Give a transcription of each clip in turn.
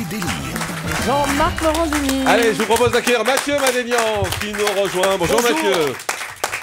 délire. Jean-Marc Morandini. Allez, je vous propose d'accueillir Mathieu Madénian qui nous rejoint. Bonjour Mathieu.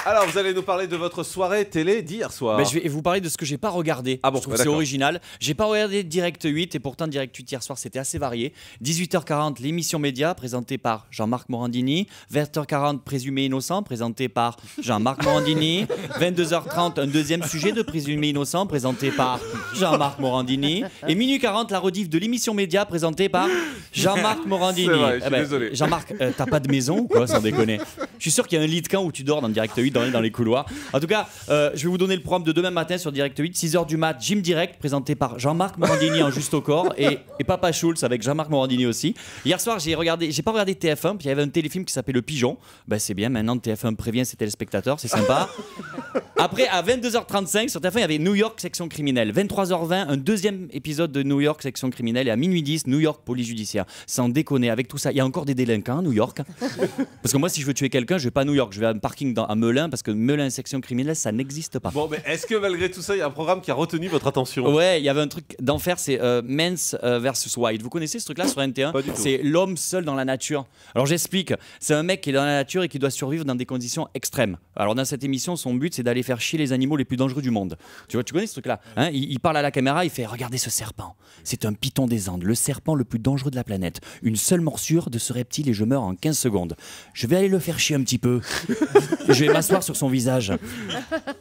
Alors, vous allez nous parler de votre soirée télé d'hier soir. Ben, je vais vous parler de ce que j'ai pas regardé. Ah bon, je trouve que c'est original. J'ai pas regardé Direct 8 et pourtant Direct 8 hier soir c'était assez varié. 18h40 l'émission Média présentée par Jean-Marc Morandini. 20h40 Présumé innocent présenté par Jean-Marc Morandini. 22h30 un deuxième sujet de Présumé innocent présenté par Jean-Marc Morandini. Et minuit 40 la rediff de l'émission Média présentée par Jean-Marc Morandini. C'est vrai, je suis désolé. Jean-Marc, t'as pas de maison ou quoi, sans déconner? Je suis sûr qu'il y a un lit de camp où tu dors dans Direct 8 dans les couloirs. En tout cas, je vais vous donner le programme de demain matin sur Direct 8, 6h du mat, Gym Direct, présenté par Jean-Marc Morandini en juste au corps et Papa Schulz avec Jean-Marc Morandini aussi. Hier soir, j'ai pas regardé TF1, puis il y avait un téléfilm qui s'appelait Le Pigeon. Ben, c'est bien, maintenant TF1 prévient ses téléspectateurs, c'est sympa. Après, à 22h35, sur TF1, il y avait New York Section Criminelle. 23h20, un deuxième épisode de New York Section Criminelle. Et à minuit 10, New York Police Judiciaire. Sans déconner, avec tout ça, il y a encore des délinquants à New York. Parce que moi, si je veux tuer quelqu'un, je vais pas à New York, je vais à un parking à Melun, parce que Melun Section Criminelle, ça n'existe pas. Bon, mais est-ce que malgré tout ça, il y a un programme qui a retenu votre attention? Ouais, il y avait un truc d'enfer, c'est Men's versus Wild. Vous connaissez ce truc-là sur NT1? Pas du tout. C'est l'homme seul dans la nature. Alors j'explique. C'est un mec qui est dans la nature et qui doit survivre dans des conditions extrêmes. Alors dans cette émission, son but, c'est d'aller faire chier les animaux les plus dangereux du monde. Tu vois, tu connais ce truc-là, hein? Il parle à la caméra, il fait: regardez ce serpent. C'est un python des Andes, le serpent le plus dangereux de la planète. Une seule morsure de ce reptile et je meurs en 15 secondes. Je vais aller le faire chier un petit peu. Je vais m'asseoir sur son visage.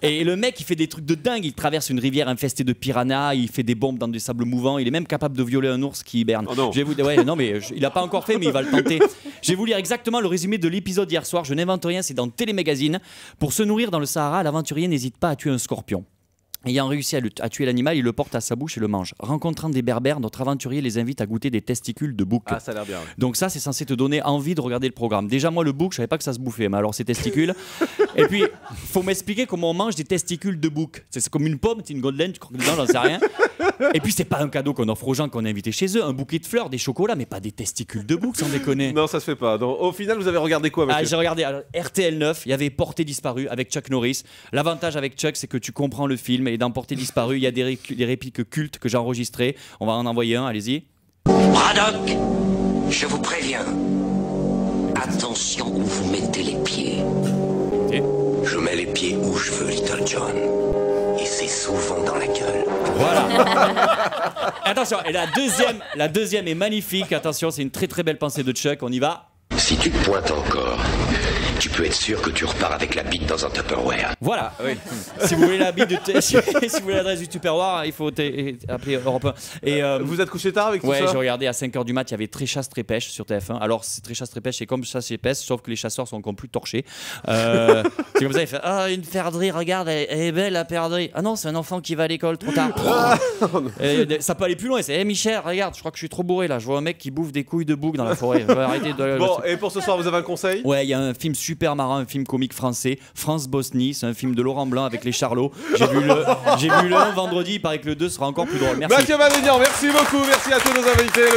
Et le mec, il fait des trucs de dingue. Il traverse une rivière infestée de piranhas, il fait des bombes dans des sables mouvants. Il est même capable de violer un ours qui hiberne. Oh non. Ouais, non, mais il n'a pas encore fait, mais il va le tenter. Je vais vous lire exactement le résumé de l'épisode hier soir. Je n'invente rien, c'est dans Télémagazine. Pour se nourrir dans le Sahara, l'aventurier n'hésite pas à tuer un scorpion. Ayant réussi à tuer l'animal, il le porte à sa bouche et le mange. Rencontrant des berbères, notre aventurier les invite à goûter des testicules de bouc. Ah, ça a l'air bien. Ouais. Donc ça, c'est censé te donner envie de regarder le programme. Déjà, moi, le bouc, je savais pas que ça se bouffait, mais alors ces testicules. Et puis, faut m'expliquer comment on mange des testicules de bouc. C'est comme une pomme, c'est une golden, tu croques dedans, j'en sais rien. Et puis, c'est pas un cadeau qu'on offre aux gens qu'on a invités chez eux, un bouquet de fleurs, des chocolats, mais pas des testicules de bouc, sans déconner. Non, ça se fait pas. Donc, au final, vous avez regardé quoi, Mathieu? J'ai regardé RTL 9, il y avait Portée disparue avec Chuck Norris. L'avantage avec Chuck, c'est que tu comprends le film, et dans Portée disparue, il y a des répliques cultes que j'ai enregistrées. On va en envoyer un, allez-y. Braddock, je vous préviens. Attention où vous mettez les pieds. Okay. Je mets les pieds où je veux, Little John. Et c'est souvent dans la gueule. Voilà. Attention, et la deuxième est magnifique. Attention, c'est une très très belle pensée de Chuck. On y va. Si tu te pointes encore, tu peux être sûr que tu repars avec la bite dans un Tupperware. Voilà. Oui. Si vous voulez la bite si vous voulez l'adresse du Tupperware, il faut appeler Europe 1. Et vous êtes couché tard avec tout ouais, ça? j'ai regardé à 5h du mat, il y avait Très chasse, très pêche sur TF1. Alors, Très chasse, très pêche, c'est comme chasse et pêche, sauf que les chasseurs sont encore plus torchés. C'est comme ça, il fait: ah, une perdrix, regarde, elle est belle la perdrix. Ah non, c'est un enfant qui va à l'école trop tard. Ça peut aller plus loin. C'est: hey, Michel, regarde, je crois que je suis trop bourré là. Je vois un mec qui bouffe des couilles de bouc dans la forêt. Je vais arrêter de... Bon, et pour ce soir, vous avez un conseil? Ouais, il y a un film super marrant, un film comique français, France-Bosnie, c'est un film de Laurent Blanc avec les Charlots. J'ai vu le 1 vendredi, il paraît que le 2 sera encore plus drôle. Merci. Mathieu Madénian, merci beaucoup, merci à tous nos invités.